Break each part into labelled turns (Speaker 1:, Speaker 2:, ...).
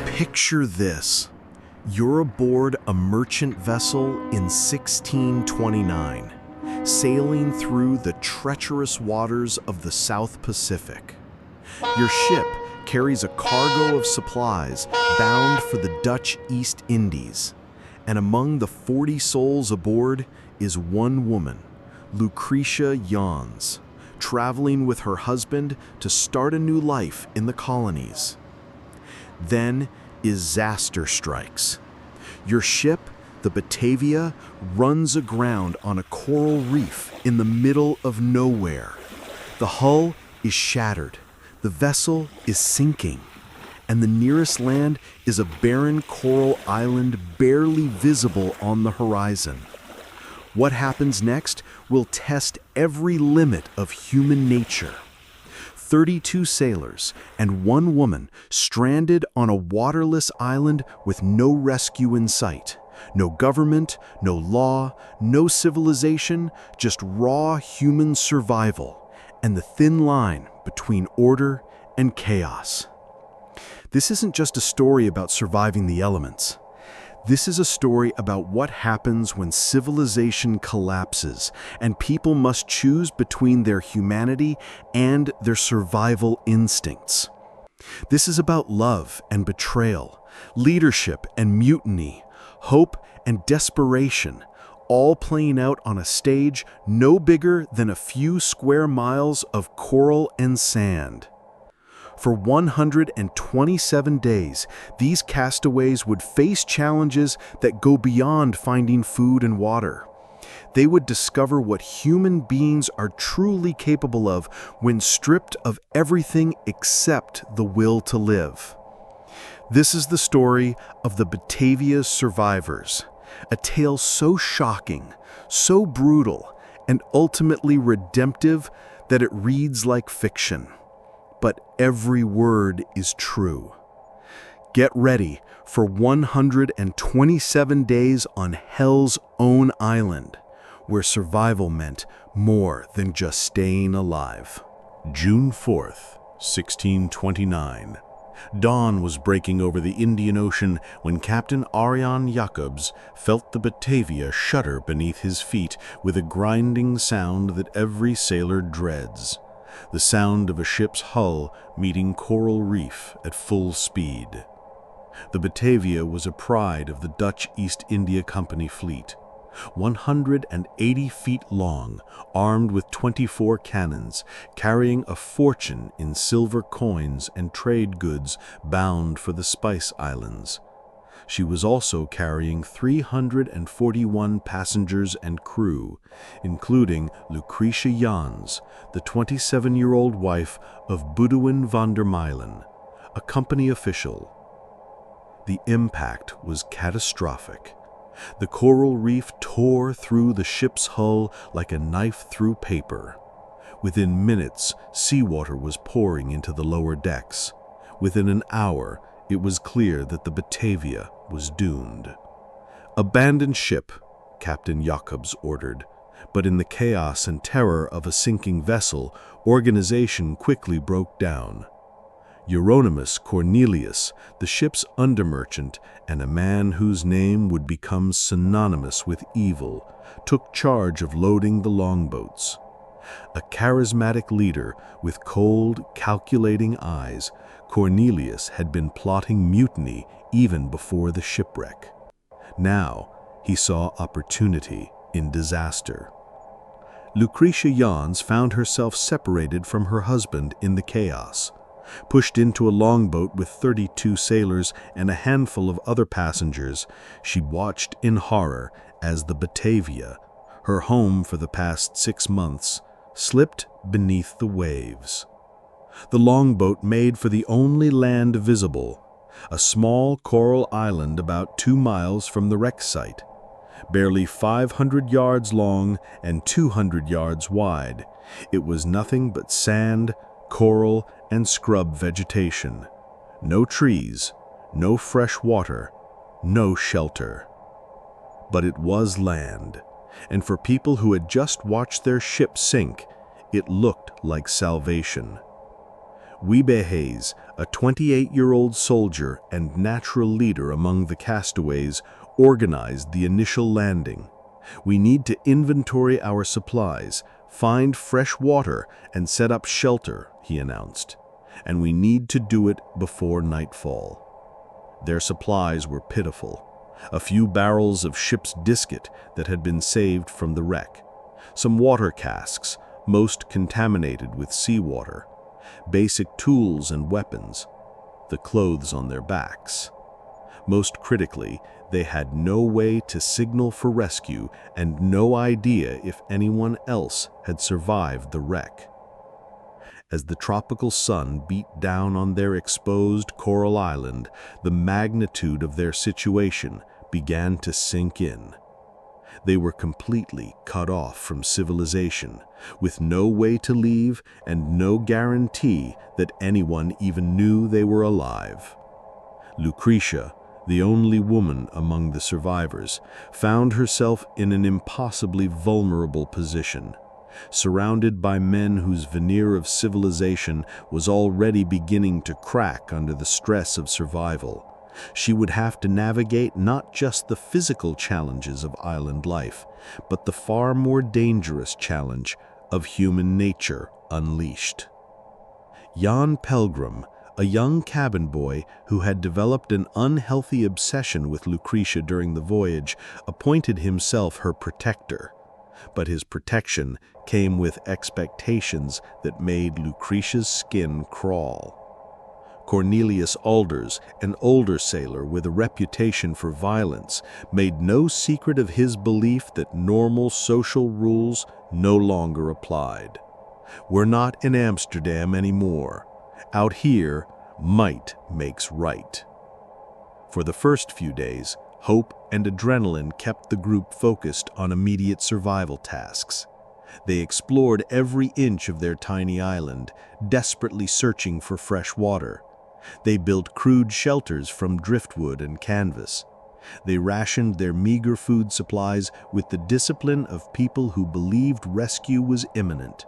Speaker 1: Picture this. You're aboard a merchant vessel in 1629, sailing through the treacherous waters of the South Pacific. Your ship carries a cargo of supplies bound for the Dutch East Indies, and among the 40 souls aboard is one woman, Lucretia Jans, traveling with her husband to start a new life in the colonies. Then disaster strikes. Your ship, the Batavia, runs aground on a coral reef in the middle of nowhere. The hull is shattered, the vessel is sinking, and the nearest land is a barren coral island barely visible on the horizon. What happens next will test every limit of human nature. 32 sailors and one woman stranded on a waterless island with no rescue in sight. No government, no law, no civilization, just raw human survival and the thin line between order and chaos. This isn't just a story about surviving the elements. This is a story about what happens when civilization collapses and people must choose between their humanity and their survival instincts. This is about love and betrayal, leadership and mutiny, hope and desperation, all playing out on a stage no bigger than a few square miles of coral and sand. For 127 days, these castaways would face challenges that go beyond finding food and water. They would discover what human beings are truly capable of when stripped of everything except the will to live. This is the story of the Batavia's survivors, a tale so shocking, so brutal, and ultimately redemptive that it reads like fiction. But every word is true. Get ready for 127 days on Hell's own island, where survival meant more than just staying alive. June 4th, 1629. Dawn was breaking over the Indian Ocean when Captain Arjan Jacobs felt the Batavia shudder beneath his feet with a grinding sound that every sailor dreads. The sound of a ship's hull meeting coral reef at full speed. The Batavia was a pride of the Dutch East India Company fleet. 180 feet long, armed with 24 cannons, carrying a fortune in silver coins and trade goods bound for the Spice Islands. She was also carrying 341 passengers and crew, including Lucretia Jans, the 27-year-old wife of Boudewijn van der Meulen, a company official. The impact was catastrophic. The coral reef tore through the ship's hull like a knife through paper. Within minutes, seawater was pouring into the lower decks. Within an hour, it was clear that the Batavia was doomed. "Abandon ship," Captain Jacobs ordered. But in the chaos and terror of a sinking vessel, organization quickly broke down. Euronymous Cornelius, the ship's undermerchant and a man whose name would become synonymous with evil, took charge of loading the longboats. A charismatic leader with cold, calculating eyes, Cornelius had been plotting mutiny even before the shipwreck. Now he saw opportunity in disaster. Lucretia Jans found herself separated from her husband in the chaos. Pushed into a longboat with 32 sailors and a handful of other passengers, she watched in horror as the Batavia, her home for the past 6 months, slipped beneath the waves. The longboat made for the only land visible, a small coral island about 2 miles from the wreck site. Barely 500 yards long and 200 yards wide, it was nothing but sand, coral, and scrub vegetation. No trees, no fresh water, no shelter. But it was land, and for people who had just watched their ship sink, it looked like salvation. WWII, a 28-year-old soldier and natural leader among the castaways, organized the initial landing. "We need to inventory our supplies, find fresh water, and set up shelter," he announced. "And we need to do it before nightfall." Their supplies were pitiful. A few barrels of ship's disket that had been saved from the wreck, some water casks, most contaminated with seawater, basic tools and weapons, the clothes on their backs. Most critically, they had no way to signal for rescue and no idea if anyone else had survived the wreck. As the tropical sun beat down on their exposed coral island, the magnitude of their situation began to sink in. They were completely cut off from civilization, with no way to leave and no guarantee that anyone even knew they were alive. Lucretia, the only woman among the survivors, found herself in an impossibly vulnerable position. Surrounded by men whose veneer of civilization was already beginning to crack under the stress of survival, she would have to navigate not just the physical challenges of island life, but the far more dangerous challenge of human nature unleashed. Jan Pelgrim, a young cabin boy who had developed an unhealthy obsession with Lucretia during the voyage, appointed himself her protector. But his protection came with expectations that made Lucretia's skin crawl. Cornelius Alders, an older sailor with a reputation for violence, made no secret of his belief that normal social rules no longer applied. "We're not in Amsterdam anymore. Out here, might makes right." For the first few days, hope and adrenaline kept the group focused on immediate survival tasks. They explored every inch of their tiny island, desperately searching for fresh water. They built crude shelters from driftwood and canvas. They rationed their meager food supplies with the discipline of people who believed rescue was imminent.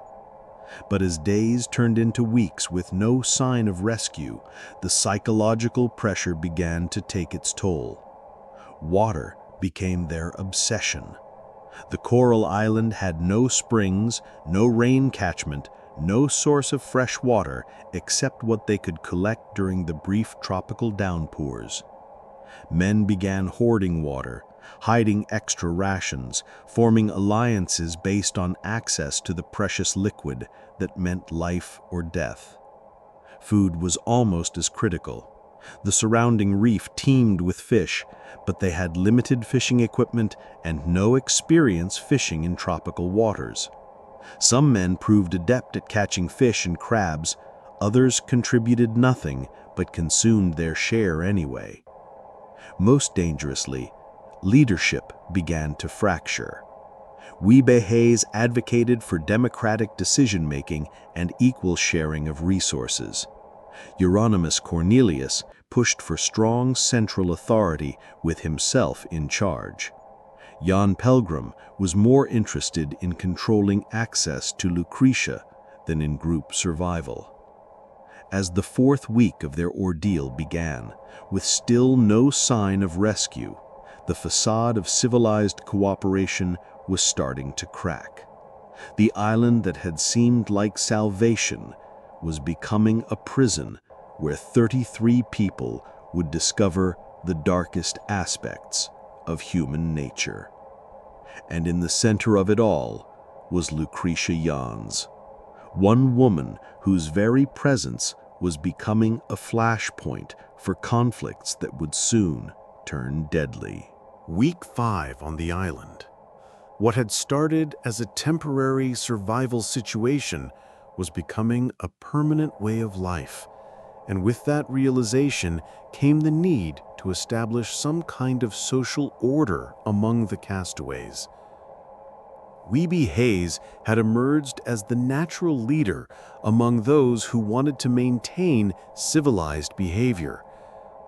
Speaker 1: But as days turned into weeks with no sign of rescue, the psychological pressure began to take its toll. Water became their obsession. The coral island had no springs, no rain catchment, no source of fresh water except what they could collect during the brief tropical downpours. Men began hoarding water, hiding extra rations, forming alliances based on access to the precious liquid that meant life or death. Food was almost as critical. The surrounding reef teemed with fish, but they had limited fishing equipment and no experience fishing in tropical waters. Some men proved adept at catching fish and crabs, others contributed nothing but consumed their share anyway. Most dangerously, leadership began to fracture. WWII advocated for democratic decision-making and equal sharing of resources. Euronymous Cornelius pushed for strong central authority with himself in charge. Jan Pelgrim was more interested in controlling access to Lucretia than in group survival. As the fourth week of their ordeal began, with still no sign of rescue, the facade of civilized cooperation was starting to crack. The island that had seemed like salvation was becoming a prison where 33 people would discover the darkest aspects of human nature. And in the center of it all was Lucretia Jans, one woman whose very presence was becoming a flashpoint for conflicts that would soon turn deadly.
Speaker 2: Week 5 on the island. What had started as a temporary survival situation was becoming a permanent way of life. And with that realization came the need to establish some kind of social order among the castaways. WWII had emerged as the natural leader among those who wanted to maintain civilized behavior.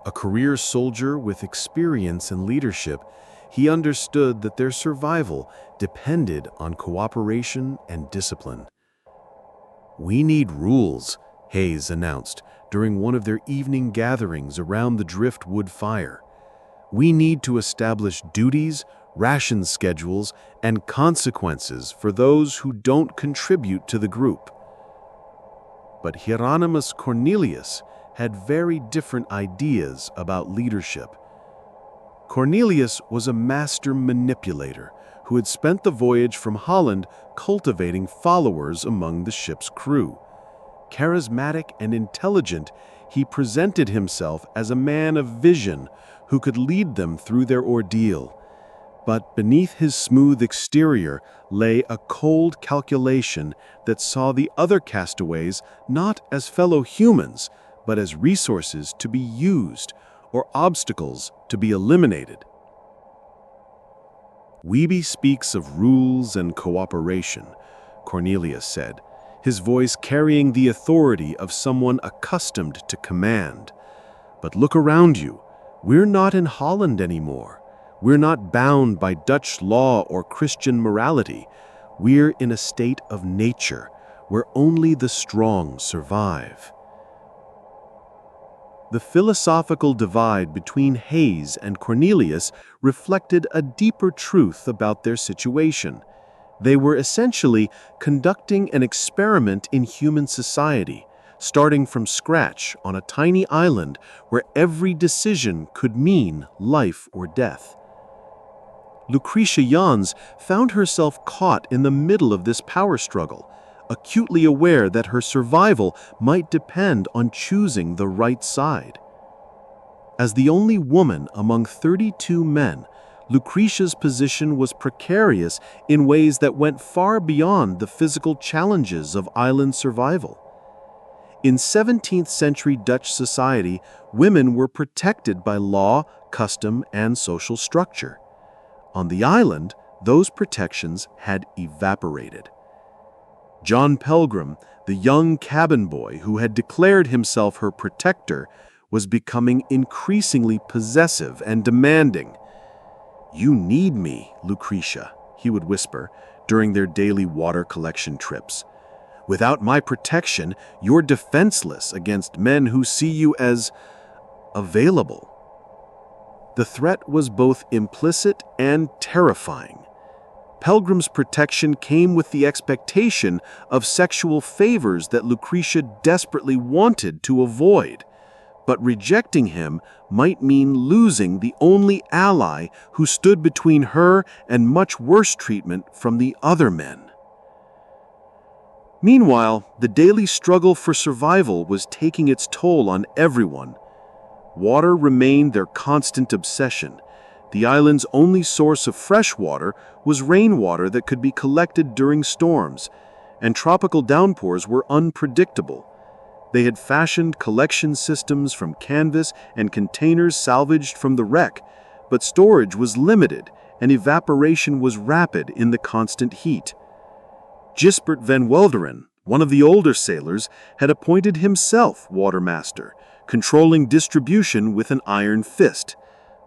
Speaker 2: A career soldier with experience and leadership, he understood that their survival depended on cooperation and discipline. "We need rules," Hayes announced during one of their evening gatherings around the driftwood fire. "We need to establish duties, ration schedules, and consequences for those who don't contribute to the group." But Hieronymus Cornelius had very different ideas about leadership. Cornelius was a master manipulator who had spent the voyage from Holland cultivating followers among the ship's crew. Charismatic and intelligent, he presented himself as a man of vision who could lead them through their ordeal. But beneath his smooth exterior lay a cold calculation that saw the other castaways not as fellow humans, but as resources to be used or obstacles to be eliminated. "WWII speaks of rules and cooperation," Cornelius said, his voice carrying the authority of someone accustomed to command. "But look around you. We're not in Holland anymore. We're not bound by Dutch law or Christian morality. We're in a state of nature where only the strong survive." The philosophical divide between Hayes and Cornelius reflected a deeper truth about their situation. They were essentially conducting an experiment in human society, starting from scratch on a tiny island where every decision could mean life or death. Lucretia Jans found herself caught in the middle of this power struggle, acutely aware that her survival might depend on choosing the right side. As the only woman among 32 men, Lucretia's position was precarious in ways that went far beyond the physical challenges of island survival. In 17th century Dutch society, women were protected by law, custom, and social structure. On the island, those protections had evaporated. John Pelgrim, the young cabin boy who had declared himself her protector, was becoming increasingly possessive and demanding. "You need me, Lucretia," he would whisper during their daily water collection trips. "Without my protection, you're defenseless against men who see you as available." The threat was both implicit and terrifying. Pelgrim's protection came with the expectation of sexual favors that Lucretia desperately wanted to avoid. But rejecting him might mean losing the only ally who stood between her and much worse treatment from the other men. Meanwhile, the daily struggle for survival was taking its toll on everyone. Water remained their constant obsession. The island's only source of fresh water was rainwater that could be collected during storms, and tropical downpours were unpredictable. They had fashioned collection systems from canvas and containers salvaged from the wreck, but storage was limited and evaporation was rapid in the constant heat. Gisbert van Welderen, one of the older sailors, had appointed himself watermaster, controlling distribution with an iron fist.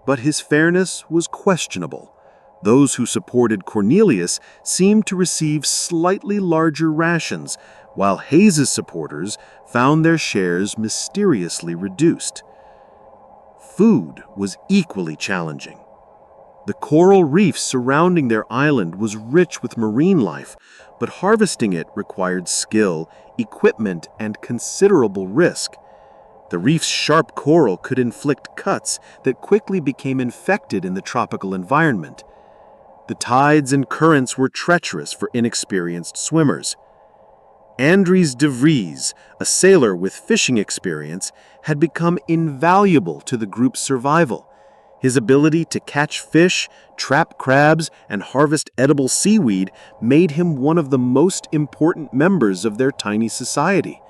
Speaker 2: But his fairness was questionable. Those who supported Cornelius seemed to receive slightly larger rations, while Hayes's supporters found their shares mysteriously reduced. Food was equally challenging. The coral reef surrounding their island was rich with marine life, but harvesting it required skill, equipment, and considerable risk. The reef's sharp coral could inflict cuts that quickly became infected in the tropical environment. The tides and currents were treacherous for inexperienced swimmers. Andries de Vries, a sailor with fishing experience, had become invaluable to the group's survival. His ability to catch fish, trap crabs, and harvest edible seaweed made him one of the most important members of their tiny society.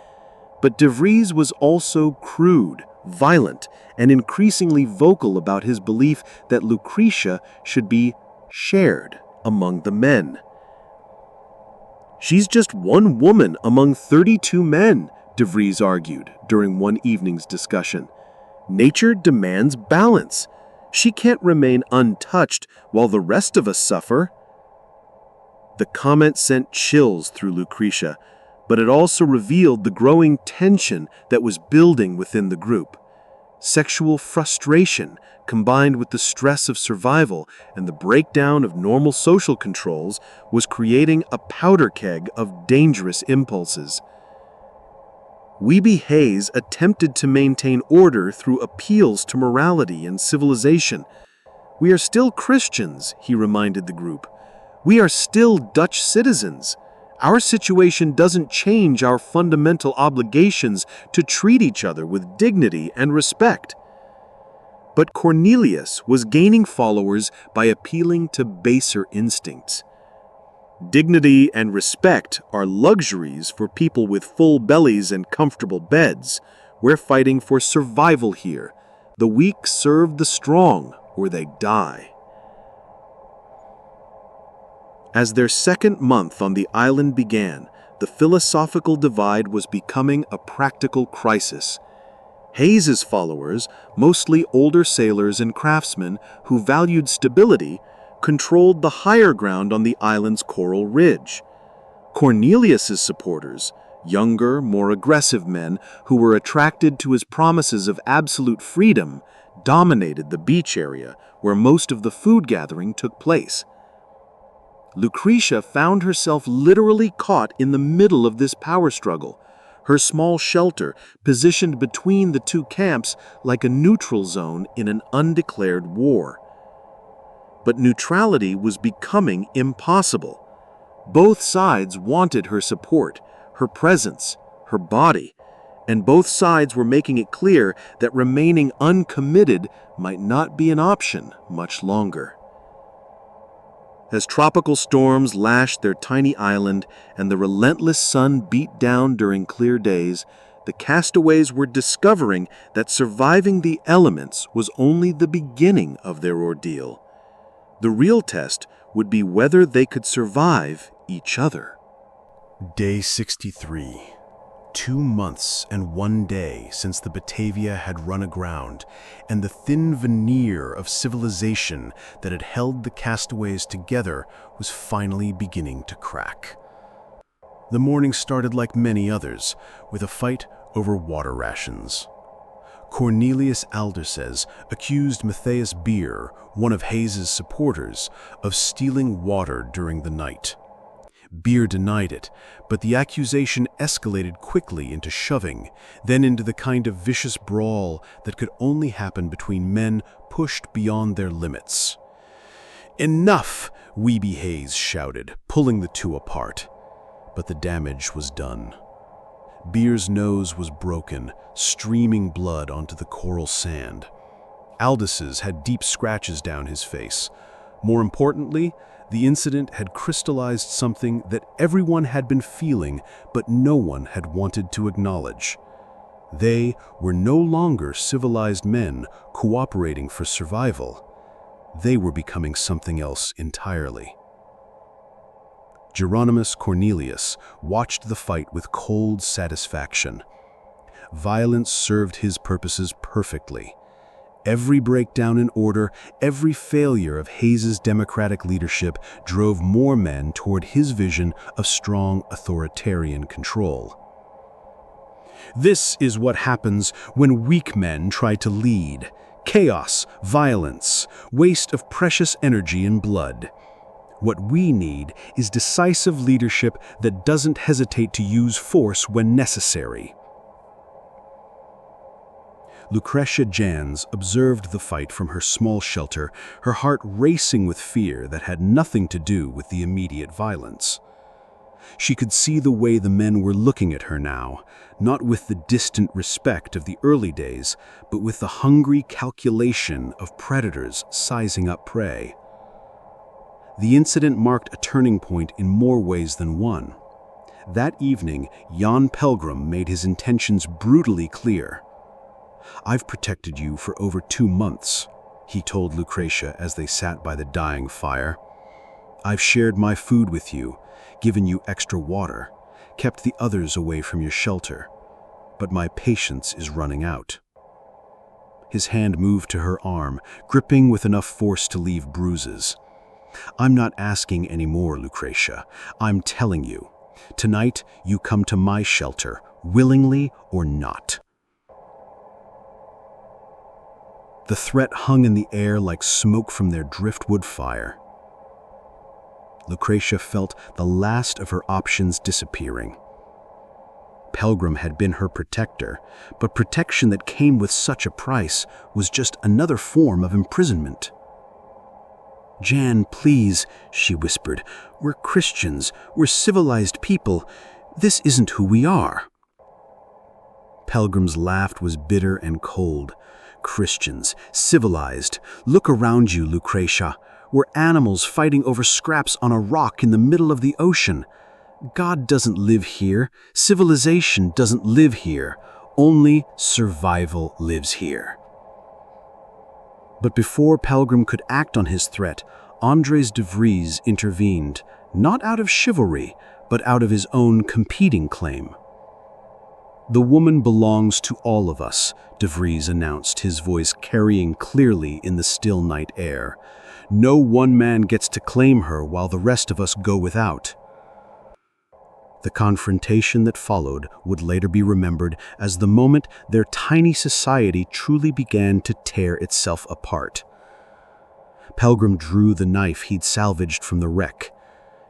Speaker 2: But de Vries was also crude, violent, and increasingly vocal about his belief that Lucretia should be shared among the men. "She's just one woman among 32 men," de Vries argued during one evening's discussion. "Nature demands balance. She can't remain untouched while the rest of us suffer." The comment sent chills through Lucretia, but it also revealed the growing tension that was building within the group. Sexual frustration, combined with the stress of survival and the breakdown of normal social controls, was creating a powder keg of dangerous impulses. WWII attempted to maintain order through appeals to morality and civilization. "We are still Christians," he reminded the group. "We are still Dutch citizens. Our situation doesn't change our fundamental obligations to treat each other with dignity and respect." But Cornelius was gaining followers by appealing to baser instincts. Dignity and respect are luxuries for people with full bellies and comfortable beds. We're fighting for survival here. The weak serve the strong, or they die. As their second month on the island began, the philosophical divide was becoming a practical crisis. Hayes's followers, mostly older sailors and craftsmen who valued stability, controlled the higher ground on the island's coral ridge. Cornelius's supporters, younger, more aggressive men who were attracted to his promises of absolute freedom, dominated the beach area where most of the food gathering took place. Lucretia found herself literally caught in the middle of this power struggle, her small shelter positioned between the two camps like a neutral zone in an undeclared war. But neutrality was becoming impossible. Both sides wanted her support, her presence, her body, and both sides were making it clear that remaining uncommitted might not be an option much longer. As tropical storms lashed their tiny island and the relentless sun beat down during clear days, the castaways were discovering that surviving the elements was only the beginning of their ordeal. The real test would be whether they could survive each other.
Speaker 1: Day 63. 2 months and 1 day since the Batavia had run aground, and the thin veneer of civilization that had held the castaways together was finally beginning to crack. The morning started like many others, with a fight over water rations. Cornelius Alderses accused Matthias Beer, one of Hayes's supporters, of stealing water during the night. Beer denied it, but the accusation escalated quickly into shoving, then into the kind of vicious brawl that could only happen between men pushed beyond their limits. "Enough!" WWII shouted, pulling the two apart. But the damage was done. Beer's nose was broken, streaming blood onto the coral sand. Aldous' had deep scratches down his face. More importantly, the incident had crystallized something that everyone had been feeling, but no one had wanted to acknowledge. They were no longer civilized men cooperating for survival. They were becoming something else entirely. Geronimus Cornelius watched the fight with cold satisfaction. Violence served his purposes perfectly. Every breakdown in order, every failure of Hayes's democratic leadership drove more men toward his vision of strong authoritarian control. "This is what happens when weak men try to lead. Chaos, violence, waste of precious energy and blood. What we need is decisive leadership that doesn't hesitate to use force when necessary." Lucretia Jans observed the fight from her small shelter, her heart racing with fear that had nothing to do with the immediate violence. She could see the way the men were looking at her now, not with the distant respect of the early days, but with the hungry calculation of predators sizing up prey. The incident marked a turning point in more ways than one. That evening, Jan Pelgrim made his intentions brutally clear. "I've protected you for over 2 months," he told Lucretia as they sat by the dying fire. "I've shared my food with you, given you extra water, kept the others away from your shelter, but my patience is running out." His hand moved to her arm, gripping with enough force to leave bruises. "I'm not asking any more, Lucretia. I'm telling you,
Speaker 2: Tonight, you come to my shelter, willingly or not." The threat hung in the air like smoke from their driftwood fire. Lucretia felt the last of her options disappearing. Pelgrim had been her protector, but protection that came with such a price was just another form of imprisonment. "Jan, please," she whispered. "We're Christians. We're civilized people. This isn't who we are." Pelgrim's laugh was bitter and cold. "Christians, civilized. Look around you, Lucretia. We're animals fighting over scraps on a rock in the middle of the ocean. God doesn't live here. Civilization doesn't live here. Only survival lives here." But before Pelgrim could act on his threat, Andres de Vries intervened, not out of chivalry, but out of his own competing claim. "The woman belongs to all of us," de Vries announced, his voice carrying clearly in the still night air. "No one man gets to claim her while the rest of us go without." The confrontation that followed would later be remembered as the moment their tiny society truly began to tear itself apart. Pelgrim drew the knife he'd salvaged from the wreck.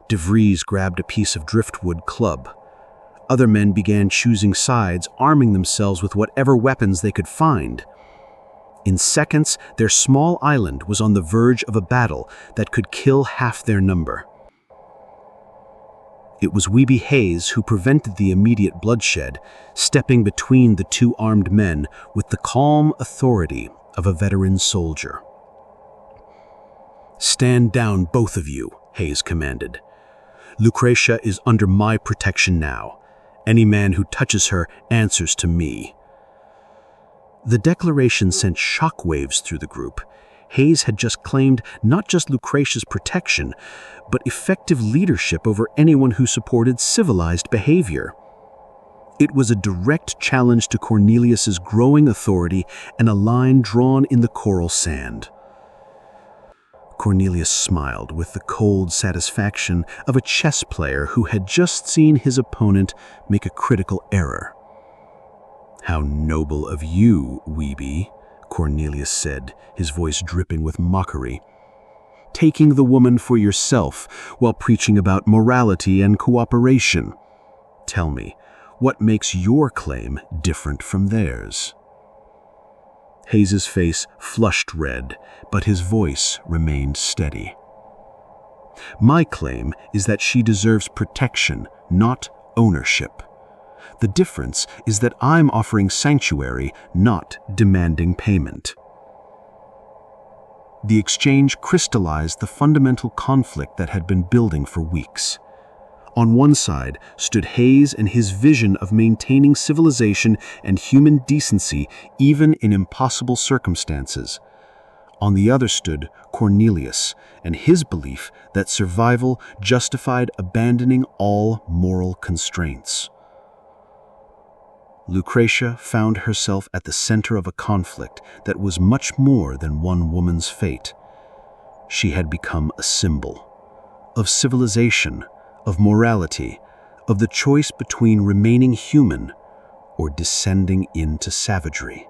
Speaker 2: De Vries grabbed a piece of driftwood club. Other men began choosing sides, arming themselves with whatever weapons they could find. In seconds, their small island was on the verge of a battle that could kill half their number. It was WWII Hayes who prevented the immediate bloodshed, stepping between the two armed men with the calm authority of a veteran soldier. "Stand down, both of you," Hayes commanded. "Lucretia is under my protection now. Any man who touches her answers to me." The declaration sent shockwaves through the group. Hayes had just claimed not just Lucretia's protection, but effective leadership over anyone who supported civilized behavior. It was a direct challenge to Cornelius's growing authority and a line drawn in the coral sand. Cornelius smiled with the cold satisfaction of a chess player who had just seen his opponent make a critical error. "How noble of you, WWII," Cornelius said, his voice dripping with mockery. "Taking the woman for yourself while preaching about morality and cooperation. Tell me, what makes your claim different from theirs?" Hayes's face flushed red, but his voice remained steady. "My claim is that she deserves protection, not ownership. The difference is that I'm offering sanctuary, not demanding payment." The exchange crystallized the fundamental conflict that had been building for weeks. On one side stood Hayes and his vision of maintaining civilization and human decency even in impossible circumstances. On the other stood Cornelius and his belief that survival justified abandoning all moral constraints. Lucretia found herself at the center of a conflict that was much more than one woman's fate. She had become a symbol of civilization, of morality, of the choice between remaining human or descending into savagery.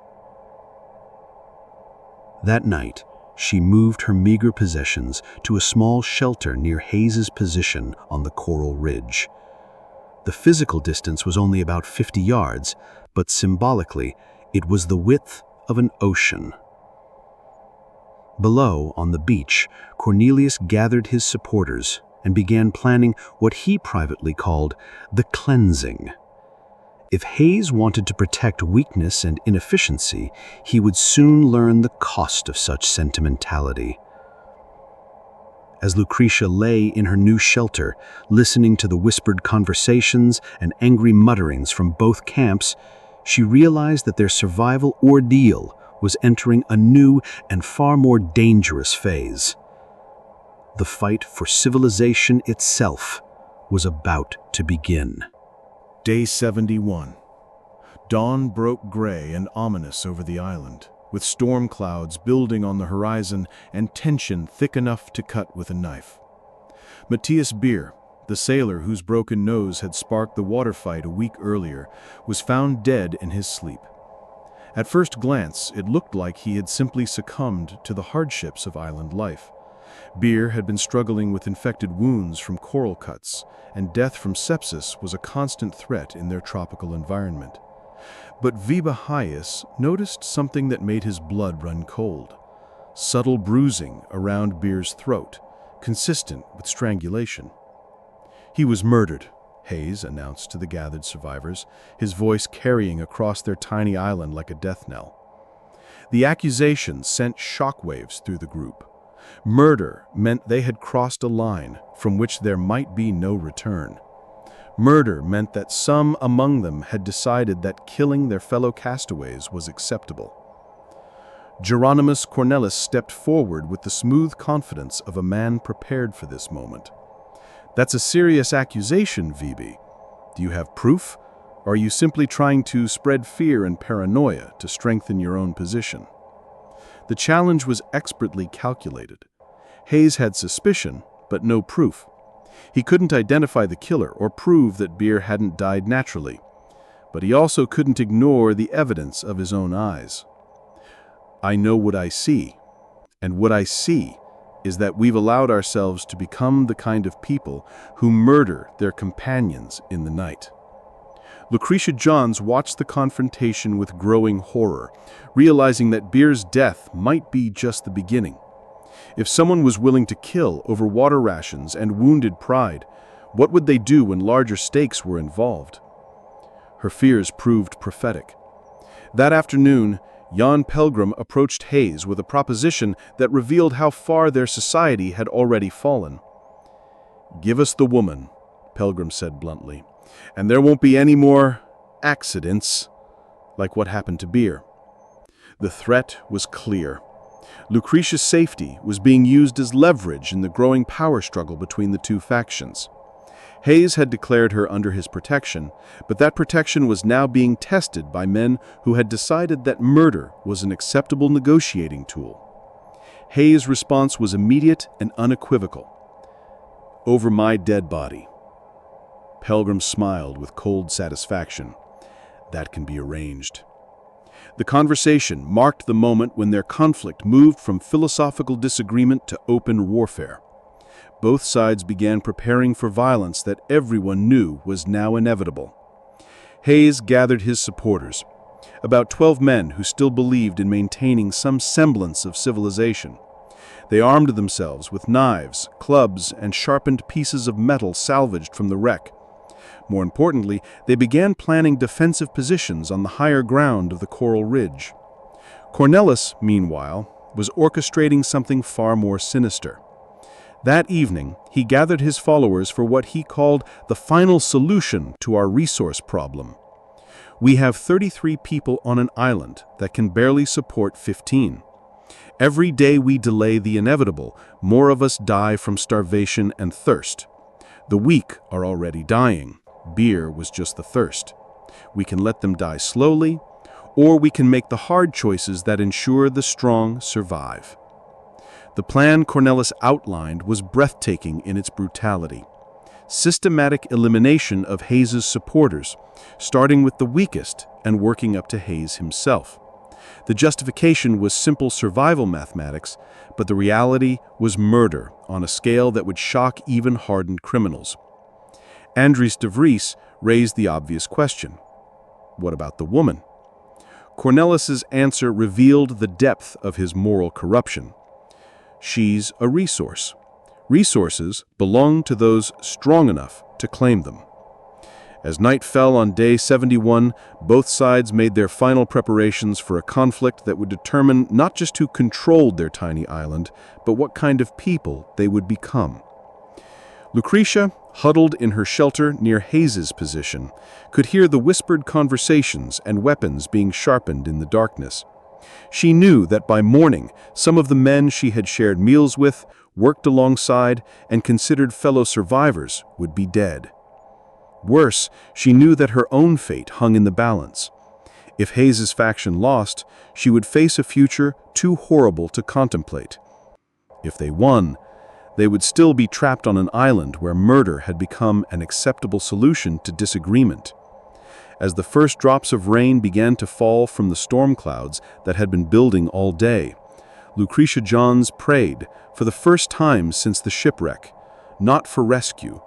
Speaker 2: That night, she moved her meager possessions to a small shelter near Hayes's position on the coral ridge. The physical distance was only about 50 yards, but symbolically, it was the width of an ocean. Below, on the beach, Cornelius gathered his supporters and began planning what he privately called the cleansing. If Hayes wanted to protect weakness and inefficiency, he would soon learn the cost of such sentimentality. As Lucretia lay in her new shelter, listening to the whispered conversations and angry mutterings from both camps, she realized that their survival ordeal was entering a new and far more dangerous phase. The fight for civilization itself was about to begin.
Speaker 1: Day 71. Dawn broke gray and ominous over the island, with storm clouds building on the horizon and tension thick enough to cut with a knife. Matthias Beer,
Speaker 2: the sailor whose broken nose had sparked the water fight a week earlier, was found dead in his sleep. At first glance, it looked like he had simply succumbed to the hardships of island life. Beer had been struggling with infected wounds from coral cuts, and death from sepsis was a constant threat in their tropical environment. But WWII noticed something that made his blood run cold. Subtle bruising around Beer's throat, consistent with strangulation. "He was murdered," Hayes announced to the gathered survivors, his voice carrying across their tiny island like a death knell. The accusation sent shockwaves through the group. Murder meant they had crossed a line from which there might be no return. Murder meant that some among them had decided that killing their fellow castaways was acceptable. Geronimus Cornelis stepped forward with the smooth confidence of a man prepared for this moment. "That's a serious accusation, VB. Do you have proof? Or are you simply trying to spread fear and paranoia to strengthen your own position?" The challenge was expertly calculated. Hayes had suspicion, but no proof. He couldn't identify the killer or prove that Beer hadn't died naturally. But he also couldn't ignore the evidence of his own eyes. "I know what I see, and what I see is that we've allowed ourselves to become the kind of people who murder their companions in the night." Lucretia Johns watched the confrontation with growing horror, realizing that Beer's death might be just the beginning. If someone was willing to kill over water rations and wounded pride, what would they do when larger stakes were involved? Her fears proved prophetic. That afternoon, Jan Pelgrim approached Hayes with a proposition that revealed how far their society had already fallen. "Give us the woman," Pelgrim said bluntly, "and there won't be any more accidents like what happened to Beer." The threat was clear. Lucretia's safety was being used as leverage in the growing power struggle between the two factions. Hayes had declared her under his protection, but that protection was now being tested by men who had decided that murder was an acceptable negotiating tool. Hayes' response was immediate and unequivocal. "Over my dead body." Pelgrim smiled with cold satisfaction. "That can be arranged." The conversation marked the moment when their conflict moved from philosophical disagreement to open warfare. Both sides began preparing for violence that everyone knew was now inevitable. Hayes gathered his supporters, about 12 men who still believed in maintaining some semblance of civilization. They armed themselves with knives, clubs, and sharpened pieces of metal salvaged from the wreck. More importantly, they began planning defensive positions on the higher ground of the coral ridge. Cornelis, meanwhile, was orchestrating something far more sinister. That evening, he gathered his followers for what he called the final solution to our resource problem. "We have 33 people on an island that can barely support 15. Every day we delay the inevitable, more of us die from starvation and thirst. The weak are already dying. Beer was just the thirst. We can let them die slowly, or we can make the hard choices that ensure the strong survive." The plan Cornelis outlined was breathtaking in its brutality. Systematic elimination of Hayes' supporters, starting with the weakest and working up to Hayes himself. The justification was simple survival mathematics, but the reality was murder on a scale that would shock even hardened criminals. Andries de Vries raised the obvious question. What about the woman? Cornelis's answer revealed the depth of his moral corruption. She's a resource. Resources belong to those strong enough to claim them. As night fell on day 71, both sides made their final preparations for a conflict that would determine not just who controlled their tiny island, but what kind of people they would become. Lucretia, huddled in her shelter near Hayes' position, could hear the whispered conversations and weapons being sharpened in the darkness. She knew that by morning, some of the men she had shared meals with, worked alongside, and considered fellow survivors would be dead. Worse, she knew that her own fate hung in the balance. If Hayes' faction lost, she would face a future too horrible to contemplate. If they won, They would still be trapped on an island where murder had become an acceptable solution to disagreement. As the first drops of rain began to fall from the storm clouds that had been building all day, Lucretia Johns prayed, for the first time since the shipwreck, not for rescue,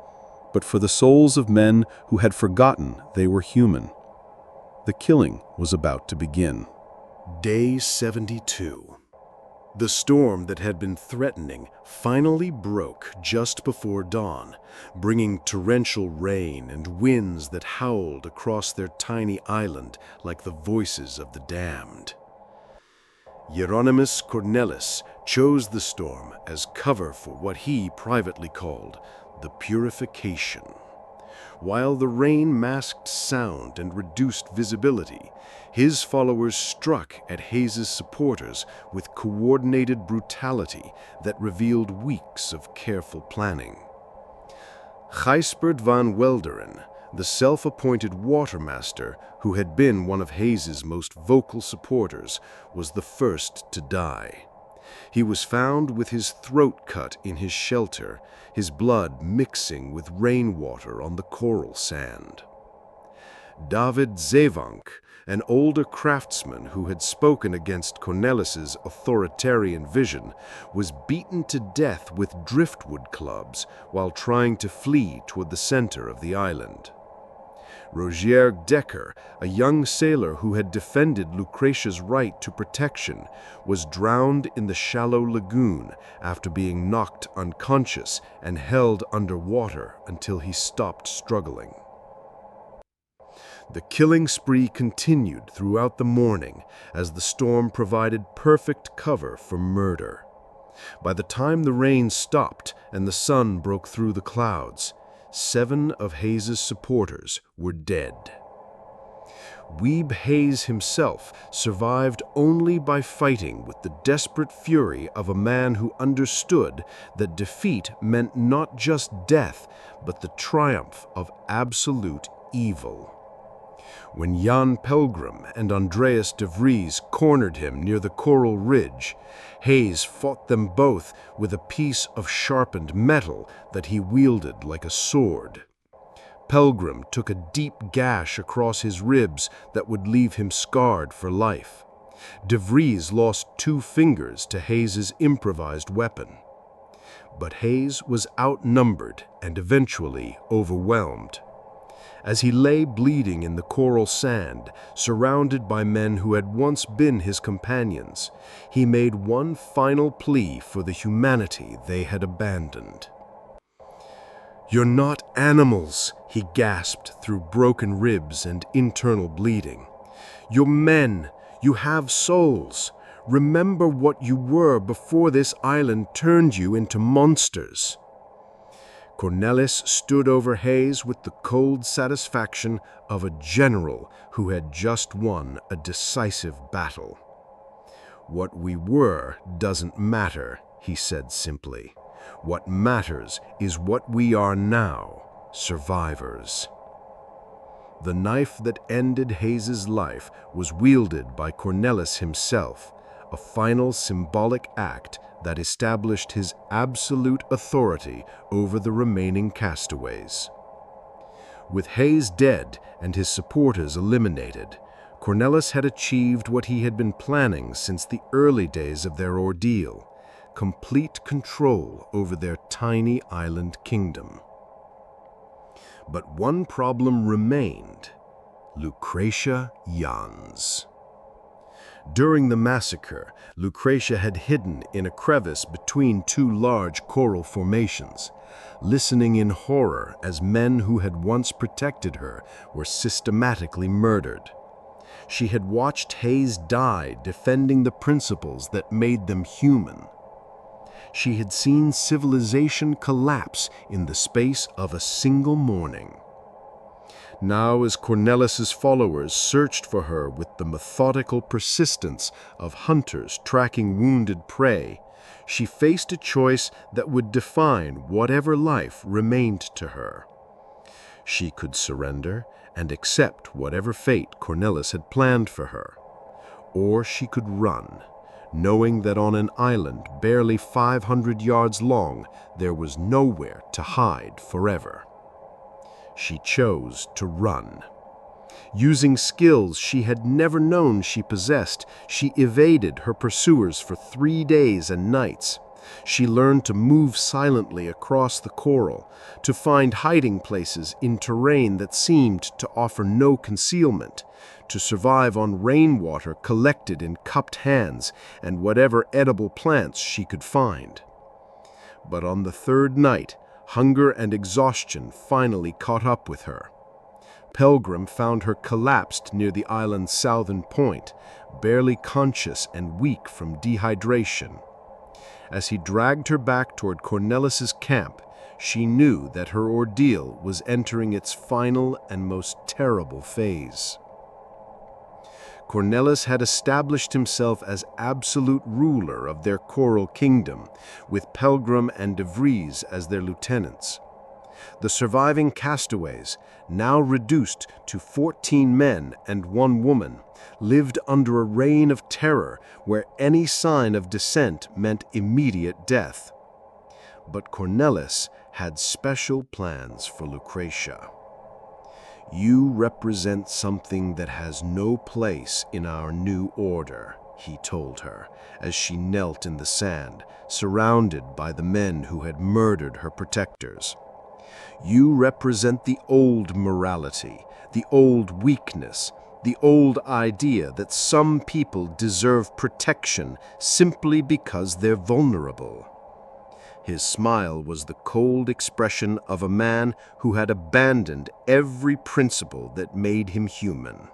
Speaker 2: but for the souls of men who had forgotten they were human. The killing was about to begin.
Speaker 1: Day 72. The storm that had been threatening finally broke just before dawn, bringing torrential rain and winds that howled across their tiny island like the voices of the damned. Hieronymus Cornelis chose the storm as cover for what he privately called the purification. While the rain masked sound and reduced visibility, his followers struck at Hayes's supporters with coordinated brutality that revealed weeks of careful planning. Gijsbert van Welderen, the self-appointed watermaster who had been one of Hayes's most vocal supporters, was the first to die. He was found with his throat cut in his shelter, his blood mixing with rainwater on the coral sand. David Zeevank, an older craftsman who had spoken against Cornelis's authoritarian vision, was beaten to death with driftwood clubs while trying to flee toward the center of the island. Rogier Decker, a young sailor who had defended Lucretia's right to protection, was drowned in the shallow lagoon after being knocked unconscious and held underwater until he stopped struggling. The killing spree continued throughout the morning as the storm provided perfect cover for murder. By the time the rain stopped and the sun broke through the clouds, 7 of Hayes's supporters were dead. Wiebe Hayes himself survived only by fighting with the desperate fury of a man who understood that defeat meant not just death, but the triumph of absolute evil. When Jan Pelgrim and Andreas de Vries cornered him near the Coral Ridge, Hayes fought them both with a piece of sharpened metal that he wielded like a sword. Pelgrim took a deep gash across his ribs that would leave him scarred for life. De Vries lost 2 fingers to Hayes's improvised weapon. But Hayes was outnumbered and eventually overwhelmed. As he lay bleeding in the coral sand, surrounded by men who had once been his companions, he made one final plea for the humanity they had abandoned. "You're not animals," he gasped through broken ribs and internal bleeding. "You're men. You have souls. Remember what you were before this island turned you into monsters." Cornelis stood over Hayes with the cold satisfaction of a general who had just won a decisive battle. "What we were doesn't matter," he said simply. "What matters is what we are now, survivors." The knife that ended Hayes's life was wielded by Cornelis himself, a final symbolic act that established his absolute authority over the remaining castaways. With Hayes dead and his supporters eliminated, Cornelis had achieved what he had been planning since the early days of their ordeal: complete control over their tiny island kingdom. But one problem remained: Lucretia Johns. During the massacre, Lucretia had hidden in a crevice between 2 large coral formations, listening in horror as men who had once protected her were systematically murdered. She had watched Hayes die defending the principles that made them human. She had seen civilization collapse in the space of a single morning. Now, as Cornelis's followers searched for her with the methodical persistence of hunters tracking wounded prey, she faced a choice that would define whatever life remained to her. She could surrender and accept whatever fate Cornelis had planned for her, or she could run,
Speaker 2: knowing that on an island barely 500 yards long, there was nowhere to hide forever. She chose to run. Using skills she had never known she possessed, she evaded her pursuers for 3 days and nights. She learned to move silently across the coral, to find hiding places in terrain that seemed to offer no concealment, to survive on rainwater collected in cupped hands and whatever edible plants she could find. But on the 3rd night, hunger and exhaustion finally caught up with her. Pelgrim found her collapsed near the island's southern point, barely conscious and weak from dehydration. As he dragged her back toward Cornelis's camp, she knew that her ordeal was entering its final and most terrible phase. Cornelis had established himself as absolute ruler of their coral kingdom, with Pelgrim and De Vries as their lieutenants. The surviving castaways, now reduced to 14 men and 1 woman, lived under a reign of terror where any sign of dissent meant immediate death. But Cornelis had special plans for Lucretia. "You represent something that has no place in our new order," he told her, as she knelt in the sand, surrounded by the men who had murdered her protectors. "You represent the old morality, the old weakness, the old idea that some people deserve protection simply because they're vulnerable." His smile was the cold expression of a man who had abandoned every principle that made him human.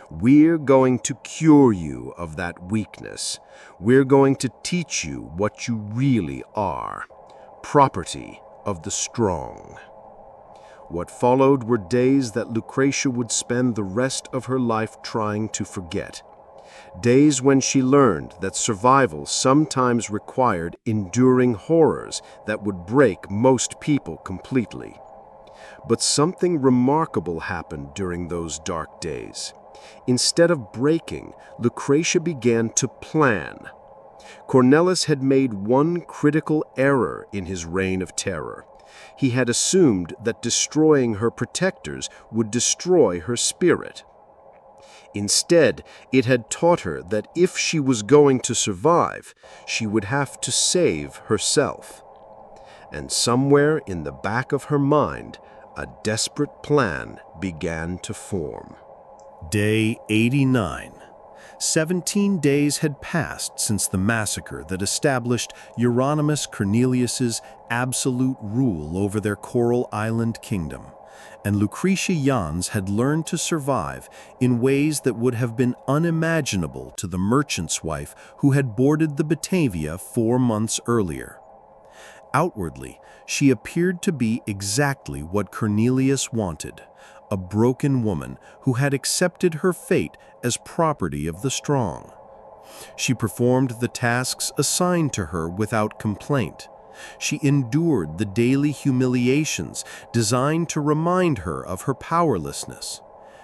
Speaker 2: "We're going to cure you of that weakness. We're going to teach you what you really are, property of the strong." What followed were days that Lucretia would spend the rest of her life trying to forget. Days when she learned that survival sometimes required enduring horrors that would break most people completely. But something remarkable happened during those dark days. Instead of breaking, Lucretia began to plan. Cornelis had made one critical error in his reign of terror. He had assumed that destroying her protectors would destroy her spirit. Instead, it had taught her that if she was going to survive, she would have to save herself. And somewhere in the back of her mind, a desperate plan began to form.
Speaker 1: Day 89. 17 days had passed since the massacre that established Euronymous Cornelius's absolute rule over their Coral Island kingdom, and Lucretia Jans had learned to survive in ways that would have been unimaginable to the merchant's wife who had boarded the Batavia 4 months earlier. Outwardly, she appeared to be exactly what Cornelius wanted, a broken woman who had accepted her fate as property of the strong. She performed the tasks assigned to her without complaint. She endured the daily humiliations designed to remind her of her powerlessness.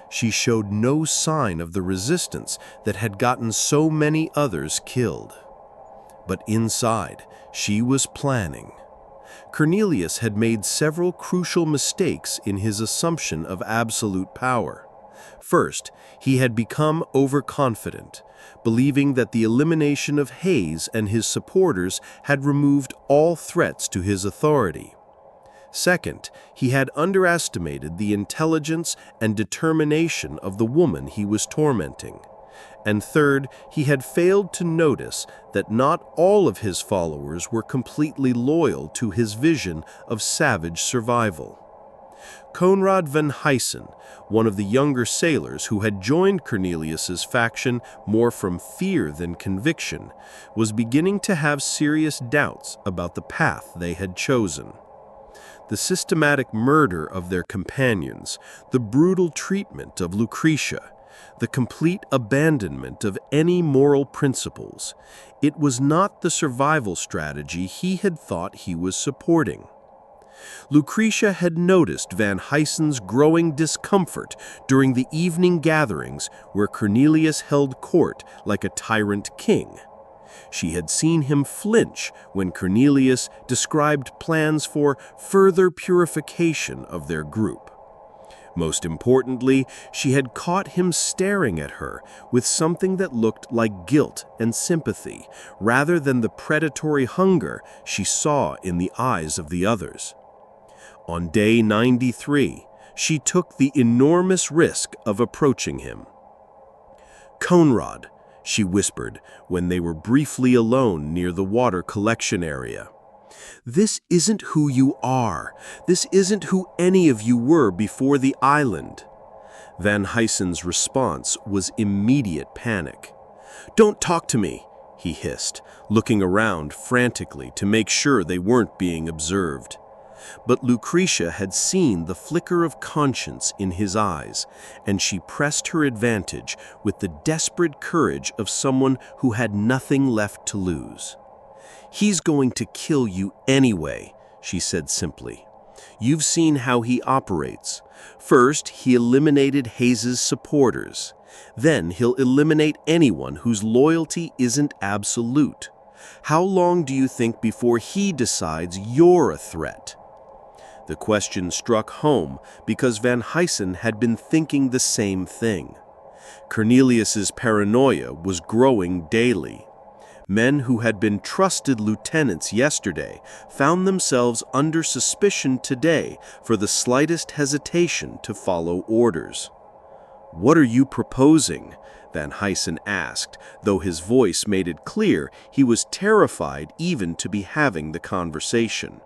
Speaker 1: She showed no sign of the resistance that had gotten so many others killed. But inside, she was planning. Cornelius had made several crucial mistakes in his assumption of absolute power. First, he had become overconfident, believing that the elimination of Hayes and his supporters had removed all threats to his authority. Second, he had underestimated the intelligence and determination of the woman he was tormenting. And third, he had failed to notice that not all of his followers were completely loyal to his vision of savage survival. Conrad van Huysen, one of the younger sailors who had joined Cornelius's faction more from fear than conviction, was beginning to have serious doubts about the path they had chosen. The systematic murder of their companions, the brutal treatment of Lucretia, the complete abandonment of any moral principles, it was not the survival strategy he had thought he was supporting. Lucretia had noticed Van Huysen's growing discomfort during the evening gatherings where Cornelius held court like a tyrant king.
Speaker 3: She had seen him flinch when Cornelius described plans for further purification of their group. Most importantly, she had caught him staring at her with something that looked like guilt and sympathy, rather than the predatory hunger she saw in the eyes of the others. On day 93, she took the enormous risk of approaching him. "Conrad," she whispered when they were briefly alone near the water collection area. "This isn't who you are. This isn't who any of you were before the island." Van Huysen's response was immediate panic. "Don't talk to me," he hissed, looking around frantically to make sure they weren't being observed. But Lucretia had seen the flicker of conscience in his eyes, and she pressed her advantage with the desperate courage of someone who had nothing left to lose. "He's going to kill you anyway," she said simply. "You've seen how he operates. First, he eliminated Hayes's supporters. Then he'll eliminate anyone whose loyalty isn't absolute. How long do you think before he decides you're a threat?" The question struck home because Van Huysen had been thinking the same thing. Cornelius's paranoia was growing daily. Men who had been trusted lieutenants yesterday found themselves under suspicion today for the slightest hesitation to follow orders. "What are you proposing?" Van Huysen asked, though his voice made it clear he was terrified even to be having the conversation.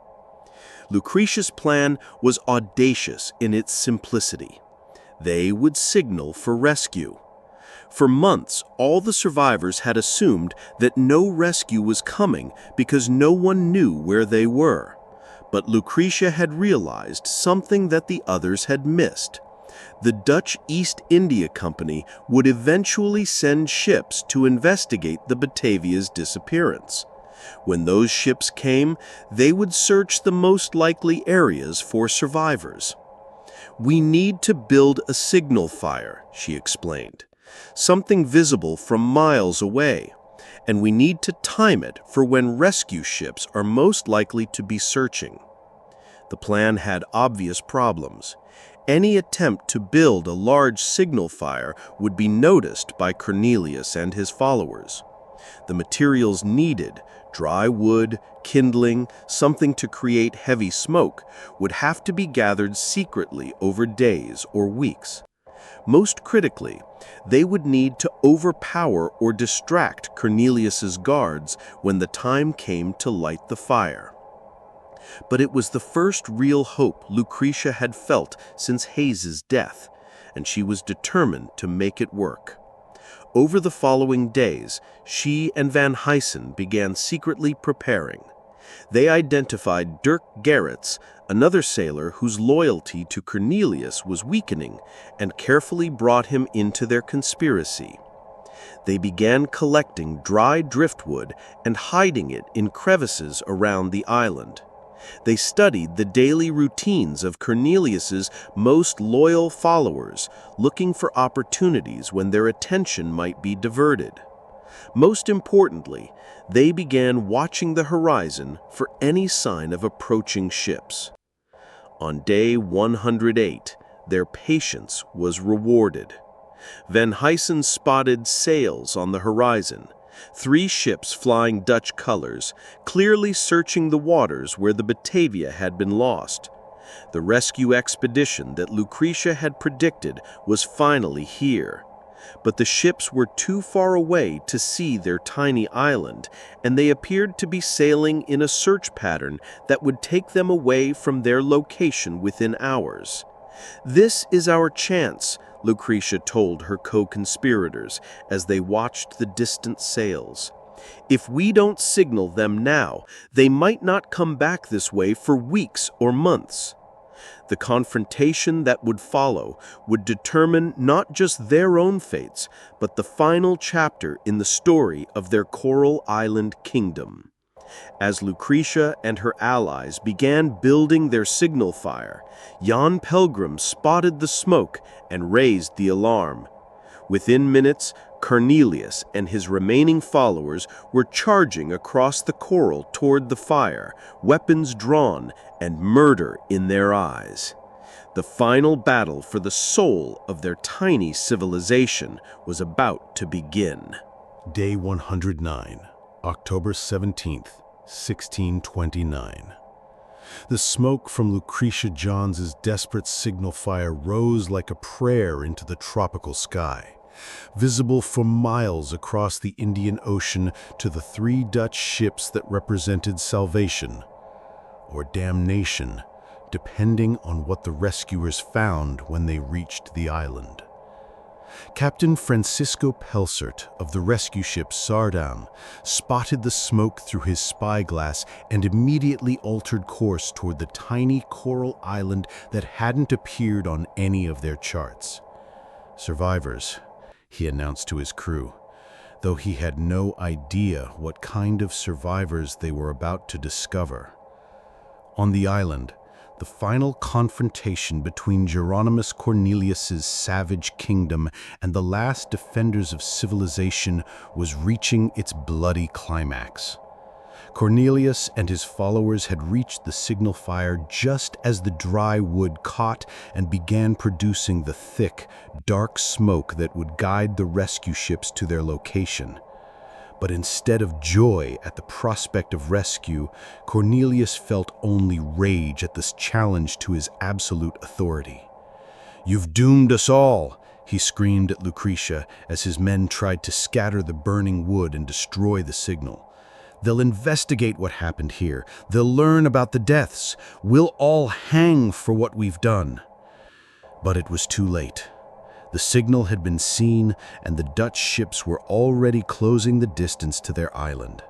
Speaker 3: Lucretia's plan was audacious in its simplicity. They would signal for rescue. For months, all the survivors had assumed that no rescue was coming because no one knew where they were. But Lucretia had realized something that the others had missed. The Dutch East India Company would eventually send ships to investigate the Batavia's disappearance. When those ships came, they would search the most likely areas for survivors. "We need to build a signal fire," she explained. "Something visible from miles away. And we need to time it for when rescue ships are most likely to be searching." The plan had obvious problems. Any attempt to build a large signal fire would be noticed by Cornelius and his followers. The materials needed, dry wood, kindling, something to create heavy smoke, would have to be gathered secretly over days or weeks. Most critically, they would need to overpower or distract Cornelius's guards when the time came to light the fire. But it was the first real hope Lucretia had felt since Hayes's death, and she was determined to make it work. Over the following days, she and Van Huysen began secretly preparing. They identified Dirk Gerrits, another sailor whose loyalty to Cornelius was weakening, and carefully brought him into their conspiracy. They began collecting dry driftwood and hiding it in crevices around the island. They studied the daily routines of Cornelius's most loyal followers, looking for opportunities when their attention might be diverted. Most importantly, they began watching the horizon for any sign of approaching ships. On day 108, their patience was rewarded. Van Huysen spotted sails on the horizon, 3 ships flying Dutch colors, clearly searching the waters where the Batavia had been lost. The rescue expedition that Lucretia had predicted was finally here. But the ships were too far away to see their tiny island, and they appeared to be sailing in a search pattern that would take them away from their location within hours. "This is our chance," Lucretia told her co-conspirators as they watched the distant sails. "If we don't signal them now, they might not come back this way for weeks or months." The confrontation that would follow would determine not just their own fates, but the final chapter in the story of their Coral Island kingdom. As Lucretia and her allies began building their signal fire, Jan Pelgrim spotted the smoke and raised the alarm. Within minutes, Cornelius and his remaining followers were charging across the coral toward the fire, weapons drawn and murder in their eyes. The final battle for the soul of their tiny civilization was about to begin.
Speaker 2: Day 109, October 17th, 1629. The smoke from Lucretia Johns's desperate signal fire rose like a prayer into the tropical sky, visible for miles across the Indian Ocean to the 3 Dutch ships that represented salvation, or damnation, depending on what the rescuers found when they reached the island. Captain Francisco Pelsert of the rescue ship Sardam spotted the smoke through his spyglass and immediately altered course toward the tiny coral island that hadn't appeared on any of their charts. Survivors, he announced to his crew, though he had no idea what kind of survivors they were about to discover. On the island, the final confrontation between Hieronymus Cornelius's savage kingdom and the last defenders of civilization was reaching its bloody climax. Cornelius and his followers had reached the signal fire just as the dry wood caught and began producing the thick, dark smoke that would guide the rescue ships to their location. But instead of joy at the prospect of rescue, Cornelius felt only rage at this challenge to his absolute authority. "You've doomed us all," he screamed at Lucretia as his men tried to scatter the burning wood and destroy the signal. "They'll investigate what happened here. They'll learn about the deaths. We'll all hang for what we've done." But it was too late. The signal had been seen, and the Dutch ships were already closing the distance to their island.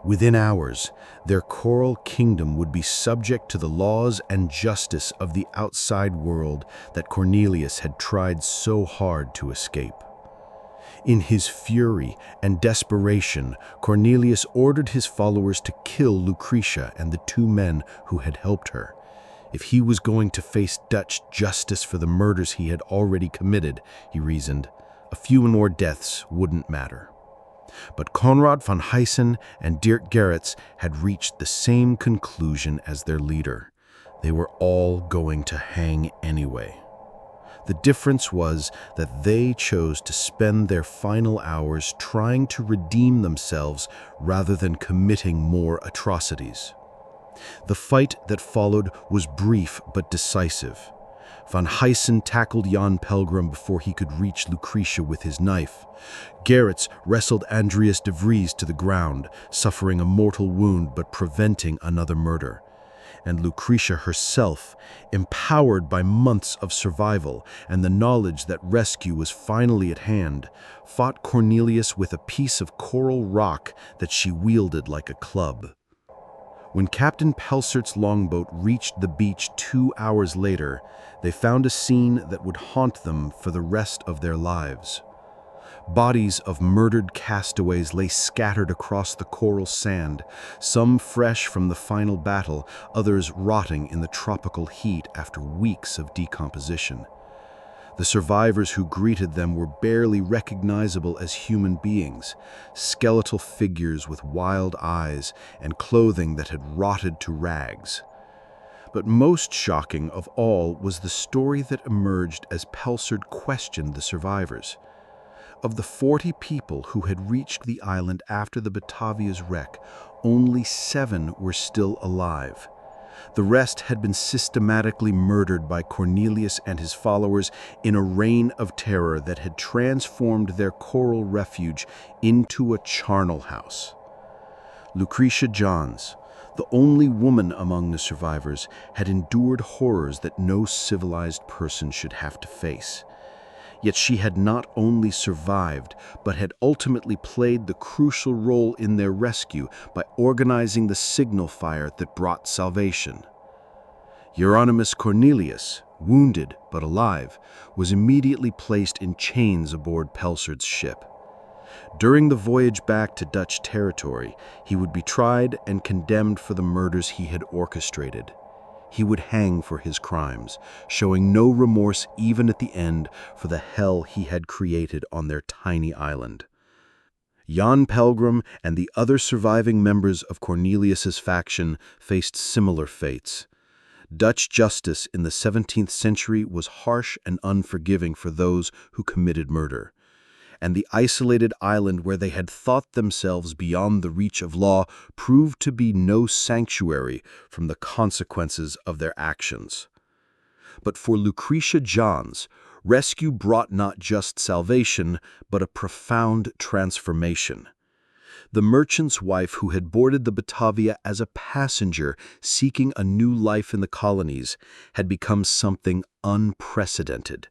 Speaker 2: Within hours, their coral kingdom would be subject to the laws and justice of the outside world that Cornelius had tried so hard to escape. In his fury and desperation, Cornelius ordered his followers to kill Lucretia and the 2 men who had helped her. If he was going to face Dutch justice for the murders he had already committed, he reasoned, a few more deaths wouldn't matter. But Conrad von Huyssen and Dirk Gerritz had reached the same conclusion as their leader. They were all going to hang anyway. The difference was that they chose to spend their final hours trying to redeem themselves rather than committing more atrocities. The fight that followed was brief but decisive. Von Huyssen tackled Jan Pelgrim before he could reach Lucretia with his knife. Gerritz wrestled Andreas de Vries to the ground, suffering a mortal wound but preventing another murder. And Lucretia herself, empowered by months of survival and the knowledge that rescue was finally at hand, fought Cornelius with a piece of coral rock that she wielded like a club. When Captain Pelsert's longboat reached the beach 2 hours later, they found a scene that would haunt them for the rest of their lives. Bodies of murdered castaways lay scattered across the coral sand, some fresh from the final battle, others rotting in the tropical heat after weeks of decomposition. The survivors who greeted them were barely recognizable as human beings, skeletal figures with wild eyes and clothing that had rotted to rags. But most shocking of all was the story that emerged as Pelsert questioned the survivors. Of the 40 people who had reached the island after the Batavia's wreck, only 7 were still alive. The rest had been systematically murdered by Cornelius and his followers in a reign of terror that had transformed their coral refuge into a charnel house. Lucretia Johns, the only woman among the survivors, had endured horrors that no civilized person should have to face. Yet she had not only survived, but had ultimately played the crucial role in their rescue by organizing the signal fire that brought salvation. Hieronymus Cornelius, wounded but alive, was immediately placed in chains aboard Pelsert's ship. During the voyage back to Dutch territory, he would be tried and condemned for the murders he had orchestrated. He would hang for his crimes, showing no remorse even at the end for the hell he had created on their tiny island. Jan Pelgrim and the other surviving members of Cornelius's faction faced similar fates. Dutch justice in the 17th century was harsh and unforgiving for those who committed murder, and the isolated island where they had thought themselves beyond the reach of law proved to be no sanctuary from the consequences of their actions. But for Lucretia Johns, rescue brought not just salvation, but a profound transformation. The merchant's wife who had boarded the Batavia as a passenger seeking a new life in the colonies had become something unprecedented.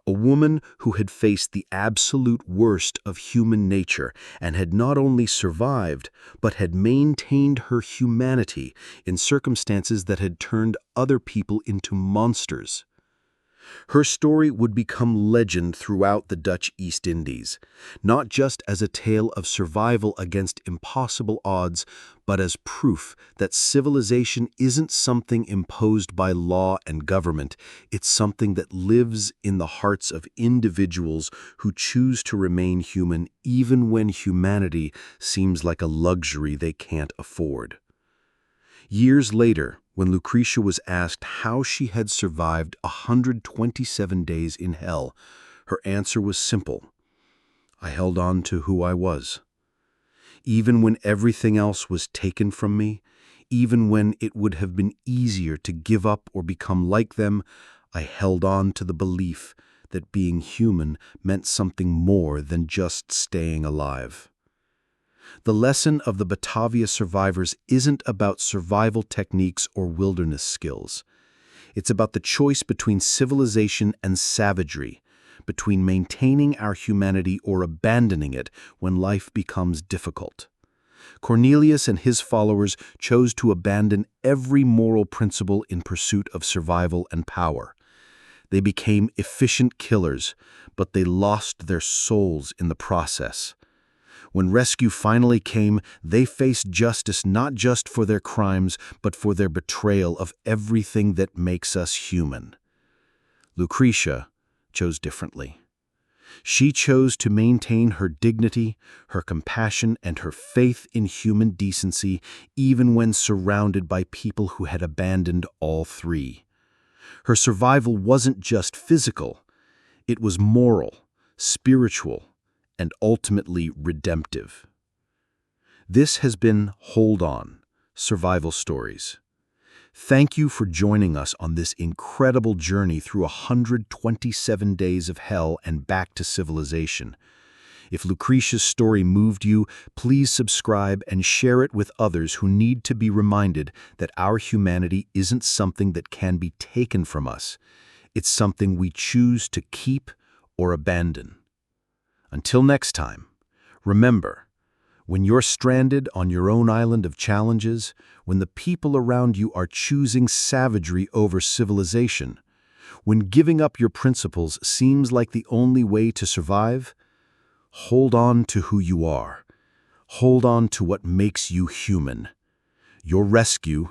Speaker 2: A woman who had faced the absolute worst of human nature and had not only survived, but had maintained her humanity in circumstances that had turned other people into monsters. Her story would become legend throughout the Dutch East Indies, not just as a tale of survival against impossible odds, but as proof that civilization isn't something imposed by law and government. It's something that lives in the hearts of individuals who choose to remain human even when humanity seems like a luxury they can't afford. Years later, when Lucretia was asked how she had survived 127 days in hell, her answer was simple. I held on to who I was. Even when everything else was taken from me, even when it would have been easier to give up or become like them, I held on to the belief that being human meant something more than just staying alive. The lesson of the Batavia survivors isn't about survival techniques or wilderness skills. It's about the choice between civilization and savagery, between maintaining our humanity or abandoning it when life becomes difficult. Cornelius and his followers chose to abandon every moral principle in pursuit of survival and power. They became efficient killers, but they lost their souls in the process. When rescue finally came, they faced justice not just for their crimes, but for their betrayal of everything that makes us human. Lucretia chose differently. She chose to maintain her dignity, her compassion, and her faith in human decency, even when surrounded by people who had abandoned all three. Her survival wasn't just physical, it was moral, spiritual, and ultimately redemptive. This has been Hold On, Survival Stories. Thank you for joining us on this incredible journey through 127 days of hell and back to civilization. If Lucretia's story moved you, please subscribe and share it with others who need to be reminded that our humanity isn't something that can be taken from us. It's something we choose to keep or abandon. Until next time, remember, when you're stranded on your own island of challenges, when the people around you are choosing savagery over civilization, when giving up your principles seems like the only way to survive, hold on to who you are. Hold on to what makes you human. Your rescue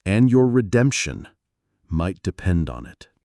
Speaker 2: and your redemption might depend on it.